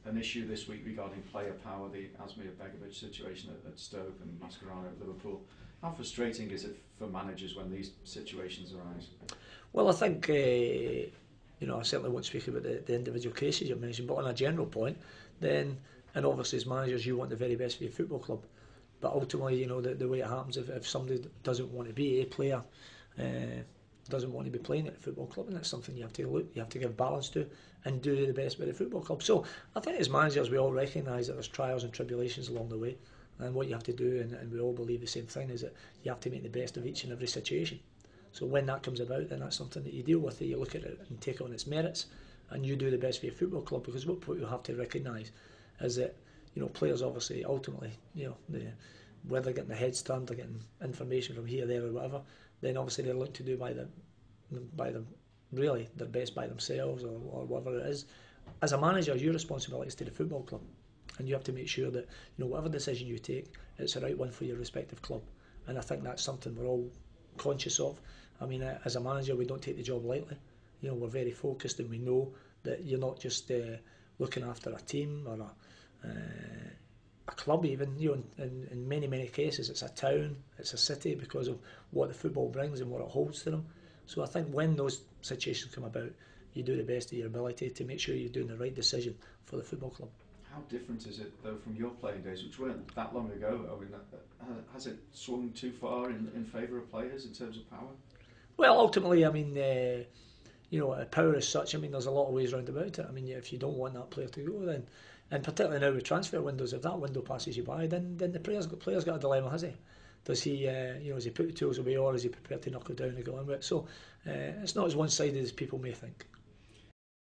an issue this week regarding player power, the Asmir Begovic situation at Stoke and Mascherano at Liverpool. How frustrating is it for managers when these situations arise? Well, I think, I certainly won't speak about the individual cases you mentioned, but on a general point, then, and obviously as managers you want the very best for your football club. But ultimately, the way it happens, if somebody doesn't want to be a player, doesn't want to be playing at the football club, and that's something you have to give balance to and do the best by the football club. So I think as managers we all recognise that there's trials and tribulations along the way, and what you have to do, and we all believe the same thing, is that you have to make the best of each and every situation. So when that comes about, then that's something that you deal with, that you look at it and take it on its merits, and you do the best for your football club. Because what you have to recognise is that players obviously ultimately whether they're getting their heads turned, they're getting information from here, there or whatever, then obviously they're looking to do by really their best by themselves or whatever it is. As a manager, your responsibility is to the football club, and you have to make sure that whatever decision you take, it's the right one for your respective club. And I think that's something we're all conscious of. I mean, as a manager, we don't take the job lightly. We're very focused, and we know that you're not just looking after a team or a club even. In many cases, it's a town, it's a city, because of what the football brings and what it holds to them. So I think when those situations come about, you do the best of your ability to make sure you're doing the right decision for the football club. How different is it, though, from your playing days, which weren't that long ago? I mean, has it swung too far in favour of players in terms of power? Well, ultimately, I mean, power as such, I mean, there's a lot of ways round about it. I mean, if you don't want that player to go, then, and particularly now with transfer windows, if that window passes you by, then the player's got a dilemma, has he? Does he, has he put the tools away, or is he prepared to knock it down and go on with it? So it's not as one-sided as people may think.